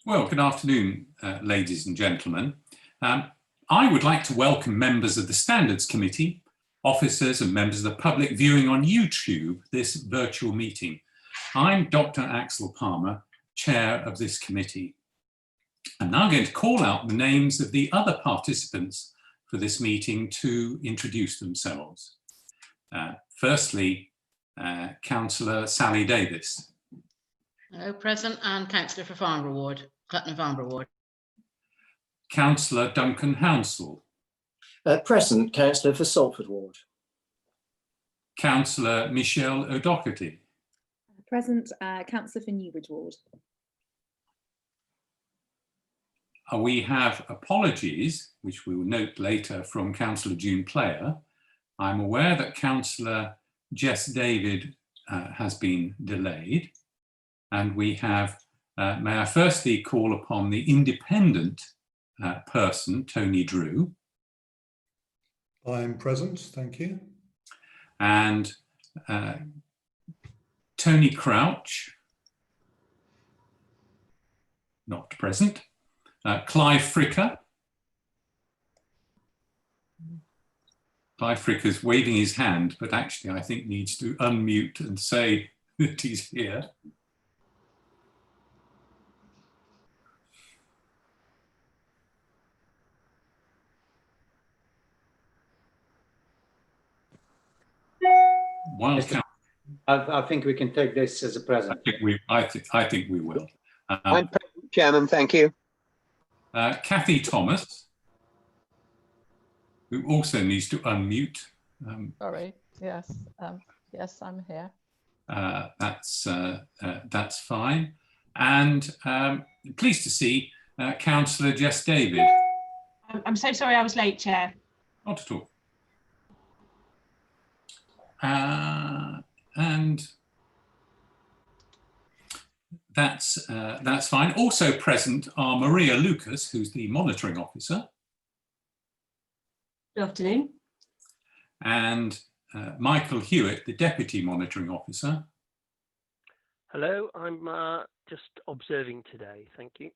Well, good afternoon, ladies and gentlemen. I would like to welcome members of the Standards Committee, officers and members of the public viewing on YouTube this virtual meeting. I'm Dr. Axel Palmer, chair of this committee. I'm now going to call out the names of the other participants for this meeting to introduce themselves. Firstly, Councillor Sally Davis. Hello, present, and Councillor for Farnborough Ward, Clutton Farnborough Ward. Councillor Duncan Hounsell. Present, Councillor for Salford Ward. Councillor Michelle O'Doherty. Present, Councillor for Newbridge Ward. We have apologies, which we will note later, from Councillor June Player. I'm aware that Councillor Jess David has been delayed. And we have, may I firstly call upon the independent person, Tony Drew. I'm present, thank you. And Tony Crouch, not present. Clive Fricker. Clive Fricker's waving his hand, but actually I think needs to unmute and say that he's here. I think we can take this as a present. I think we will. I'm present, Chairman, thank you. Kathy Thomas, who also needs to unmute. Sorry. Yes. Yes, I'm here. That's fine. And pleased to see Councillor Jess David. I'm so sorry I was late, Chair. Not at all. And that's fine. Also present are Maria Lucas, who's the monitoring officer. Good afternoon. And Michael Hewitt, the deputy monitoring officer. Hello, I'm just observing today, thank you.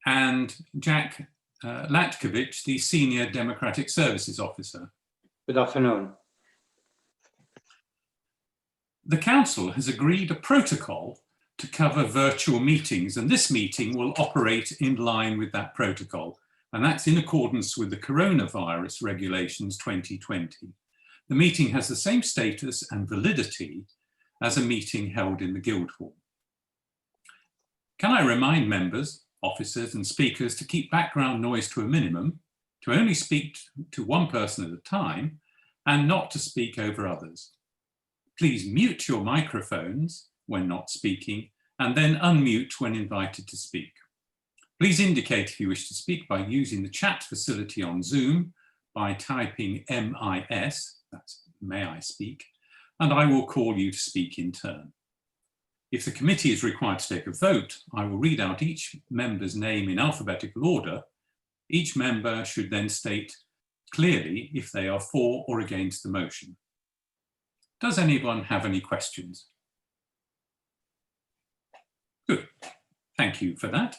And Jack Latkovich, the senior democratic services officer. Good afternoon. The council has agreed a protocol to cover virtual meetings, and this meeting will operate in line with that protocol, and that's in accordance with the Coronavirus Regulations 2020. The meeting has the same status and validity as a meeting held in the Guildhall. Can I remind members, officers and speakers to keep background noise to a minimum, to only speak to one person at a time, and not to speak over others. Please mute your microphones when not speaking, and then unmute when invited to speak. Please indicate if you wish to speak by using the chat facility on Zoom by typing MIS, that's may I speak, and I will call you to speak in turn. If the committee is required to take a vote, I will read out each member's name in alphabetical order. Each member should then state clearly if they are for or against the motion. Does anyone have any questions? Good, thank you for that.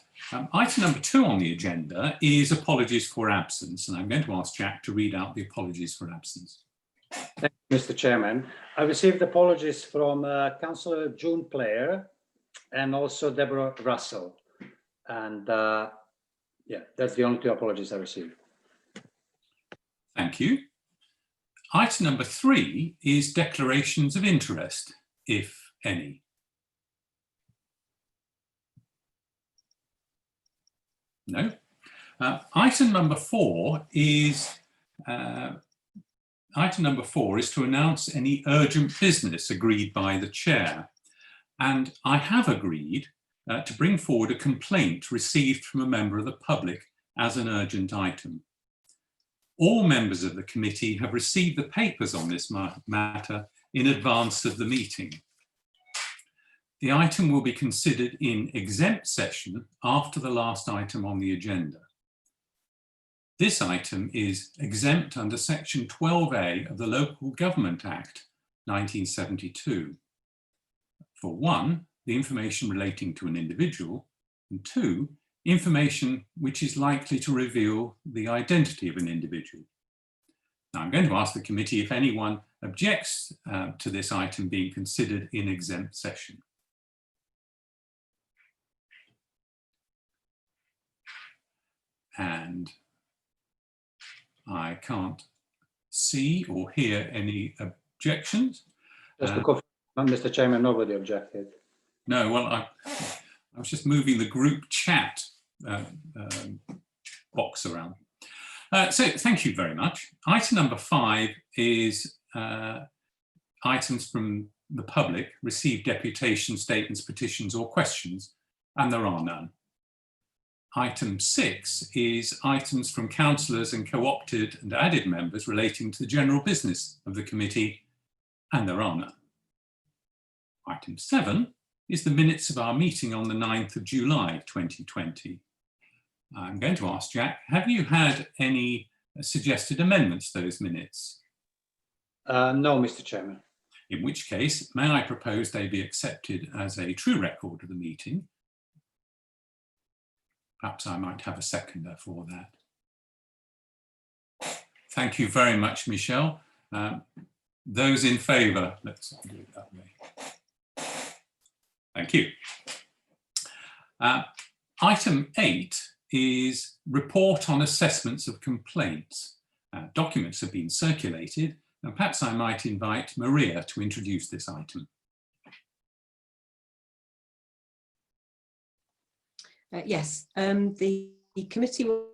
Item number 2 on the agenda is apologies for absence, and I'm going to ask Jack to read out the apologies for absence. Thank you, Mr. Chairman. I received apologies from Councillor June Player and also Deborah Russell. And yeah, that's the only 2 apologies I received. Thank you. Item number 3 is declarations of interest, if any. No. Item number 4 is to announce any urgent business agreed by the chair. And I have agreed to bring forward a complaint received from a member of the public as an urgent item. All members of the committee have received the papers on this matter in advance of the meeting. The item will be considered in exempt session after the last item on the agenda. This item is exempt under Section 12A of the Local Government Act 1972. For one, the information relating to an individual, And 2, information which is likely to reveal the identity of an individual. Now, I'm going to ask the committee if anyone objects to this item being considered in exempt session. And I can't see or hear any objections. Just to confirm, Mr. Chairman, nobody objected. No, well, I was just moving the group chat box around. So thank you very much. Item number 5 is items from the public, received deputation statements, petitions or questions, and there are none. Item 6 is items from councillors and co-opted and added members relating to the general business of the committee, and there are none. Item 7 is the minutes of our meeting on the 9th of July 2020. I'm going to ask Jack, have you had any suggested amendments to those minutes? No, Mr. Chairman. In which case, may I propose they be accepted as a true record of the meeting? Perhaps I might have a seconder for that. Thank you very much, Michelle. Those in favour, let's do it that way. Thank you. Item 8 is report on assessments of complaints. Documents have been circulated, and perhaps I might invite Maria to introduce this item. Yes, the committee will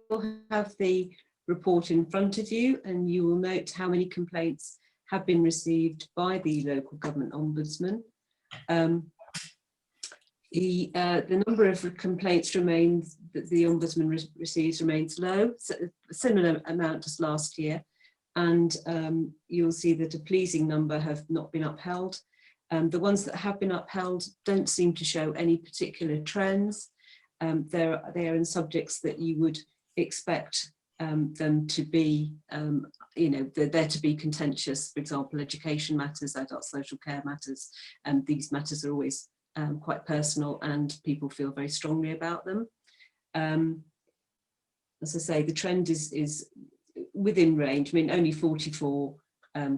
have the report in front of you, and you will note how many complaints have been received by the local government ombudsman. The number of complaints remains that the ombudsman receives remains low, so a similar amount as last year, and you'll see that a pleasing number have not been upheld. The ones that have been upheld don't seem to show any particular trends. They are in subjects that you would expect them to be, they're there to be contentious. For example, education matters, adult social care matters, and these matters are always quite personal, and people feel very strongly about them. As I say, the trend is within range. I mean, only 44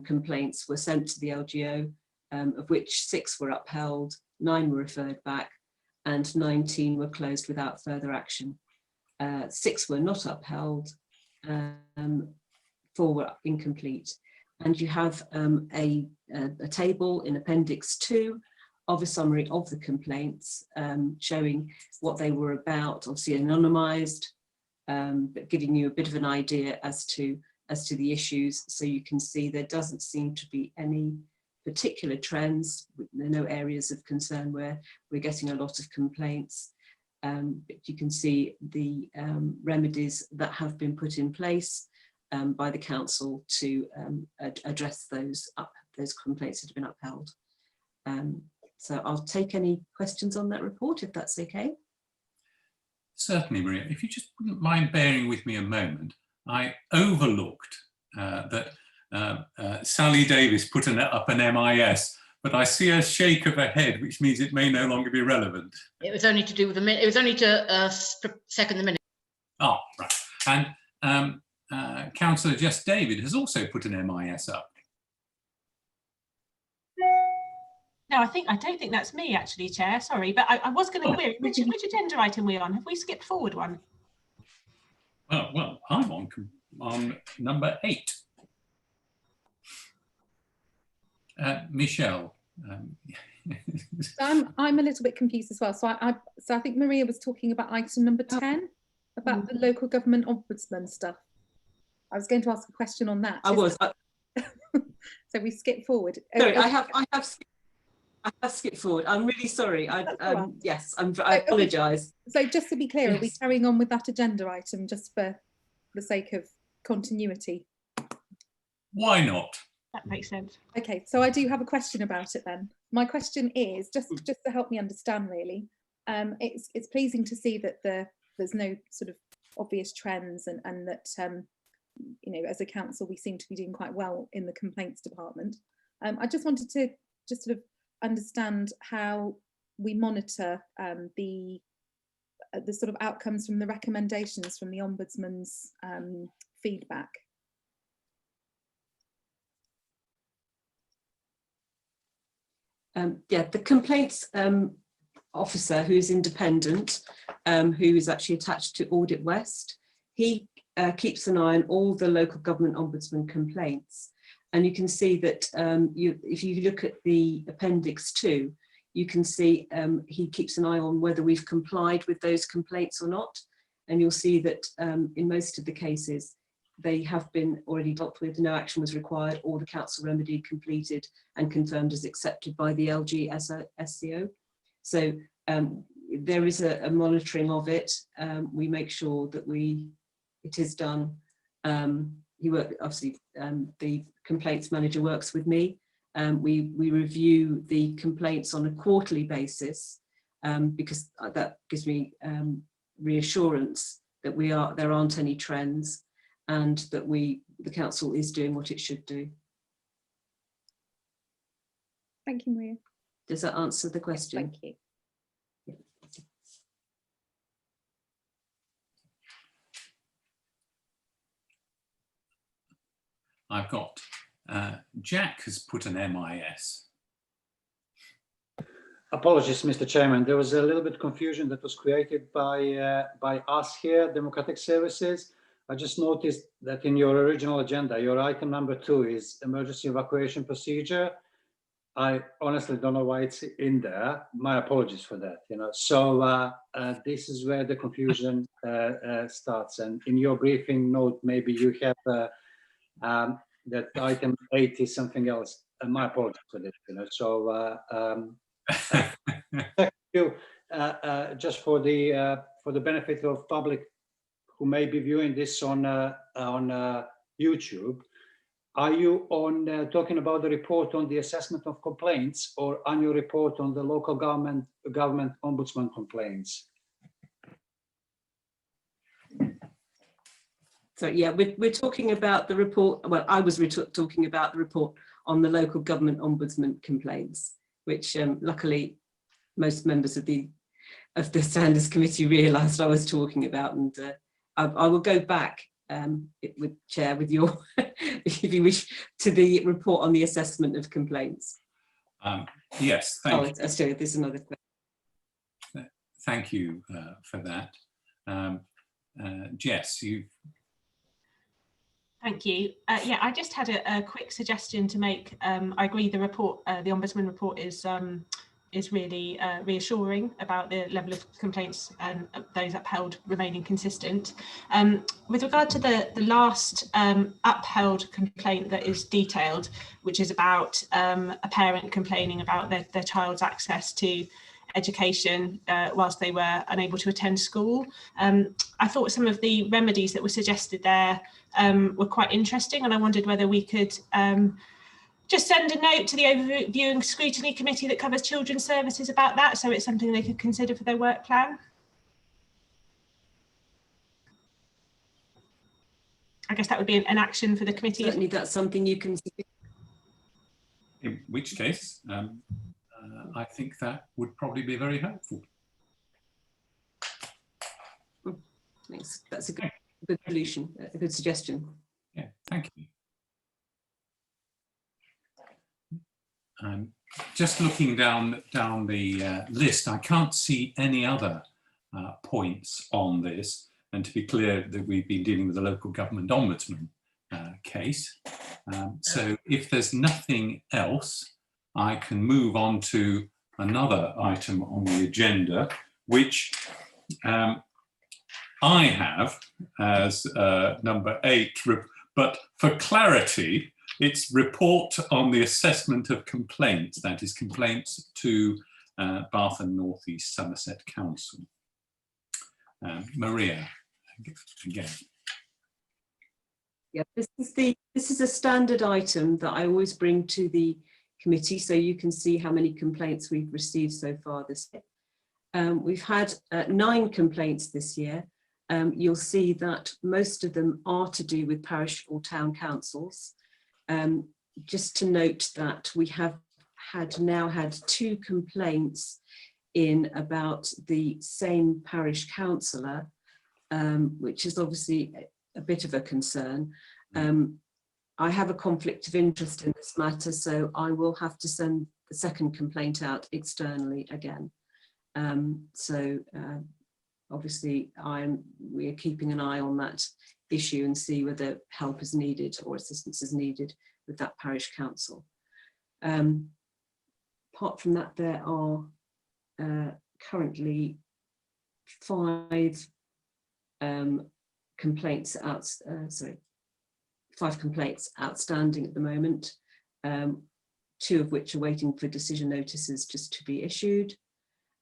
complaints were sent to the LGO, of which 6 were upheld, 9 were referred back, and 19 were closed without further action. 6 were not upheld, 4 were incomplete. And you have a table in Appendix 2 of a summary of the complaints, showing what they were about, obviously anonymised, but giving you a bit of an idea as to the issues. So you can see there doesn't seem to be any particular trends. There are no areas of concern where we're getting a lot of complaints. But you can see the remedies that have been put in place by the council to address those complaints that have been upheld. So I'll take any questions on that report, if that's okay. Certainly, Maria. If you just wouldn't mind bearing with me a moment, I overlooked that Sally Davis put up an MIS, but I see a shake of her head, which means it may no longer be relevant. It was only to do with the minute. It was only to second the minute. Oh, right. And Councillor Just David has also put an MIS up. No, I don't think that's me actually, Chair. Sorry, but I was going to query which agenda item we're on. Have we skipped forward one? Well, I'm on number 8. Michelle. I'm a little bit confused as well. So I think Maria was talking about item number 10, about the local government ombudsman stuff. I was going to ask a question on that. I was. So we skip forward. Sorry, I have skipped forward. I'm really sorry. Yes, I apologise. So just to be clear, Yes. Are we carrying on with that agenda item just for the sake of continuity? Why not? That makes sense. Okay, so I do have a question about it then. My question is, just to help me understand really, it's pleasing to see that there's no sort of obvious trends and that, as a council, we seem to be doing quite well in the complaints department. I just wanted to just sort of understand how we monitor the the sort of outcomes from the recommendations from the Ombudsman's feedback? Yeah, the complaints officer, who's independent, who is actually attached to Audit West, he keeps an eye on all the local government ombudsman complaints. And you can see that if you look at the Appendix 2, you can see he keeps an eye on whether we've complied with those complaints or not. And you'll see that in most of the cases, they have been already dealt with, no action was required, or the council remedy completed and confirmed as accepted by the LG SCO. So there is a monitoring of it. We make sure that it is done. Obviously, the complaints manager works with me. We review the complaints on a quarterly basis because that gives me reassurance that there aren't any trends, and that the council is doing what it should do. Thank you, Maria. Does that answer the question? Thank you. I've got Jack has put an MIS. Apologies, Mr. Chairman. There was a little bit of confusion that was created by us here, Democratic Services. I just noticed that in your original agenda, your item number 2 is emergency evacuation procedure. I honestly don't know why it's in there. My apologies for that. So this is where the confusion starts. And in your briefing note, maybe you have that item 8 is something else. My apologies for this. So thank you. Just for the benefit of public who may be viewing this on YouTube, are you talking about the report on the assessment of complaints, or annual report on the local government ombudsman complaints? So yeah, we're talking about the report. Well, I was talking about the report on the local government ombudsman complaints, which luckily most members of the Standards Committee realised I was talking about, and I will go back with your, if you wish, to the report on the assessment of complaints. Yes, thank you. Sorry, there's another question. Thank you for that. Jess, you. Thank you. Yeah, I just had a quick suggestion to make. I agree the report, the Ombudsman report is really reassuring about the level of complaints and those upheld remaining consistent. With regard to the last upheld complaint that is detailed, which is about a parent complaining about their child's access to education whilst they were unable to attend school. I thought some of the remedies that were suggested there were quite interesting, and I wondered whether we could just send a note to the Overview and Scrutiny Committee that covers children's services about that, so it's something they could consider for their work plan. I guess that would be an action for the committee. Certainly that's something you can. In which case, I think that would probably be very helpful. Thanks. That's a good solution, a good suggestion. Yeah, thank you. Just looking down the list, I can't see any other points on this. And to be clear, that we've been dealing with the local government ombudsman case. So if there's nothing else, I can move on to another item on the agenda, which I have as number 8, but for clarity, it's report on the assessment of complaints, that is complaints to Bath and North East Somerset Council. Maria, again. Yeah, this is a standard item that I always bring to the committee, so you can see how many complaints we've received so far this year. We've had 9 complaints this year. You'll see that most of them are to do with parish or town councils. Just to note that we have now had 2 complaints in about the same parish councillor, which is obviously a bit of a concern. I have a conflict of interest in this matter, so I will have to send the second complaint out externally again. Obviously we are keeping an eye on that issue and see whether help is needed or assistance is needed with that parish council. Apart from that, there are currently 5 complaints five complaints outstanding at the moment, 2 of which are waiting for decision notices just to be issued.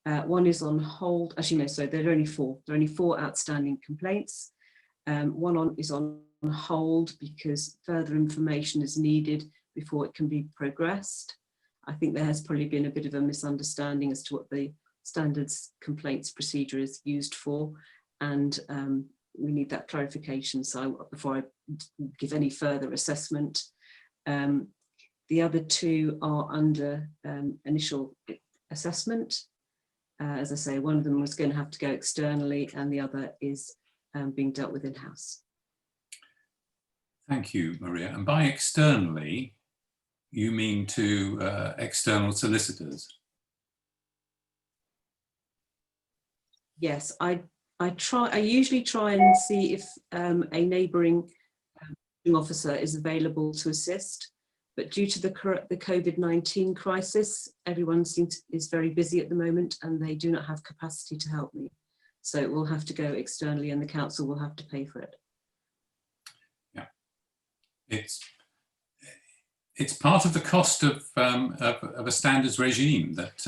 1 is on hold. Actually, no, so there are only 4. There are only 4 outstanding complaints. One is on hold because further information is needed before it can be progressed. I think there has probably been a bit of a misunderstanding as to what the standards complaints procedure is used for, and we need that clarification. So before I give any further assessment, the other 2 are under initial assessment. As I say, one of them was going to have to go externally and the other is being dealt with in-house. Thank you, Maria. And by externally, you mean to external solicitors? Yes, I usually try and see if a neighbouring officer is available to assist, but due to the COVID-19 crisis, everyone is very busy at the moment and they do not have capacity to help me. So it will have to go externally and the council will have to pay for it. Yeah, it's part of the cost of a standards regime that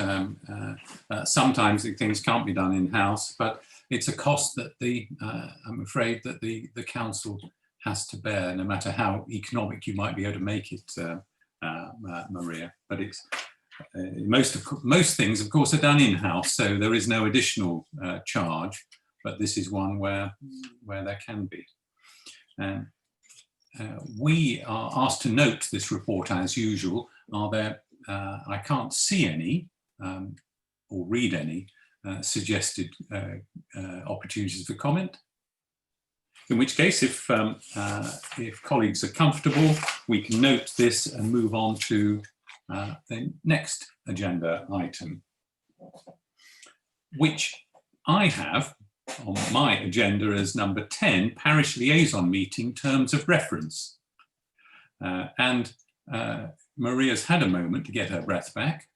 sometimes things can't be done in-house, but it's a cost that I'm afraid that the council has to bear, no matter how economic you might be able to make it, Maria. But it's most things, of course, are done in-house, so there is no additional charge. But this is one where there can be. We are asked to note this report as usual. Are there? I can't see any or read any suggested opportunities for comment. In which case, if colleagues are comfortable, we can note this and move on to the next agenda item, which I have on my agenda as number 10, Parish Liaison Meeting Terms of Reference. And Maria's had a moment to get her breath back.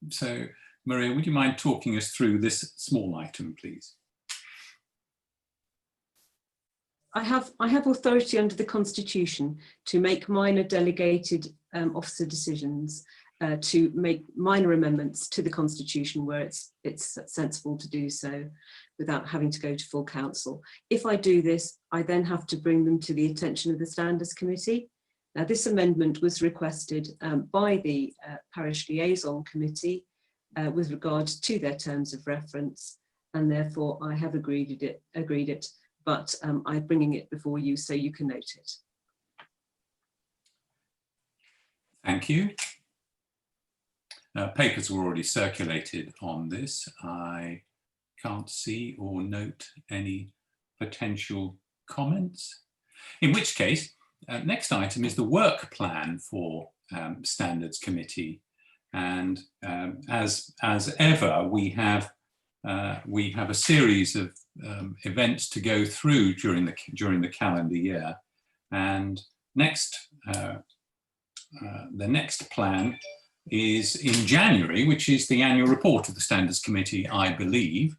So, Maria, would you mind talking us through this small item, please? I have authority under the Constitution to make minor delegated officer decisions, to make minor amendments to the Constitution where it's sensible to do so without having to go to full council. If I do this, I then have to bring them to the attention of the Standards Committee. Now, this amendment was requested by the Parish Liaison Committee with regard to their terms of reference, and therefore I have agreed it, but I'm bringing it before you so you can note it. Thank you. Papers were already circulated on this. I can't see or note any potential comments. In which case, next item is the work plan for Standards Committee. And as ever, we have a series of events to go through during the calendar year. And the next plan is in January, which is the annual report of the Standards Committee, I believe.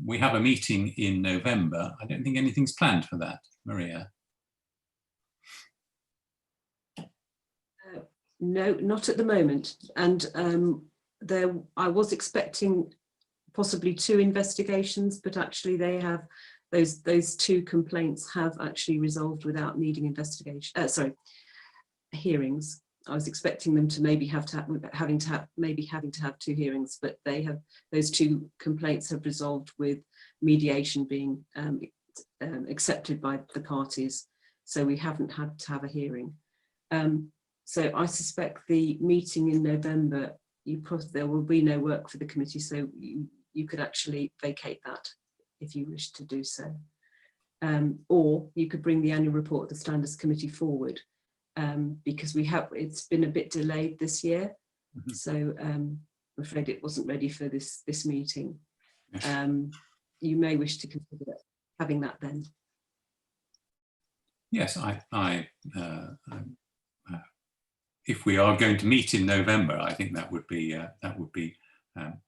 We have a meeting in November. I don't think anything's planned for that, Maria. No, not at the moment. And I was expecting possibly 2 investigations, but actually they have those 2 complaints have actually resolved without needing investigation. Hearings. I was expecting them to maybe having to have 2 hearings, but those 2 complaints have resolved with mediation being accepted by the parties. So we haven't had to have a hearing. So I suspect the meeting in November there will be no work for the committee, so you could actually vacate that if you wish to do so. Or you could bring the annual report of the Standards Committee forward, because it's been a bit delayed this year. So I'm afraid it wasn't ready for this meeting. You may wish to consider having that then. Yes, if we are going to meet in November, I think that would be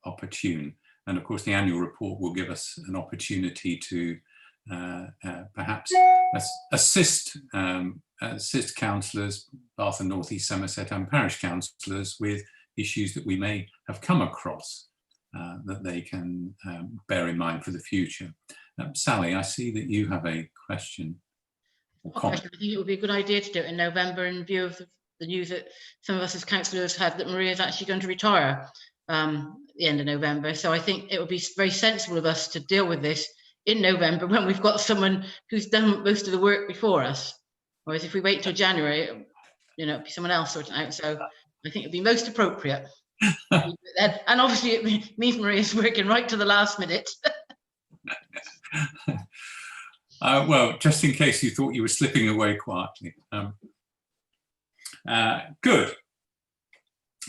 opportune. And of course, the annual report will give us an opportunity to perhaps assist councillors, Bath and North East Somerset and parish councillors, with issues that we may have come across that they can bear in mind for the future. Sally, I see that you have a question. I think it would be a good idea to do it in November in view of the news that some of us as councillors had that Maria is actually going to retire at the end of November. So I think it would be very sensible of us to deal with this in November when we've got someone who's done most of the work before us. Whereas if we wait till January, it'll be someone else sorting it out. So I think it'd be most appropriate. And obviously it means Maria's working right to the last minute. Well, just in case you thought you were slipping away quietly. Good.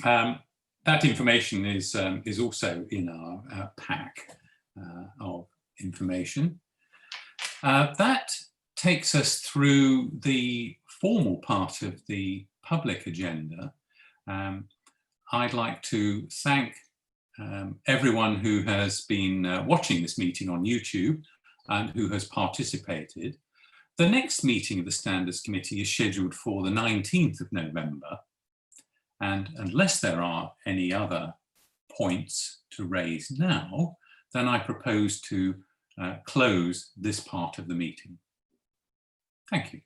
That information is also in our pack of information. That takes us through the formal part of the public agenda. I'd like to thank everyone who has been watching this meeting on YouTube and who has participated. The next meeting of the Standards Committee is scheduled for the 19th of November. And unless there are any other points to raise now, then I propose to close this part of the meeting. Thank you.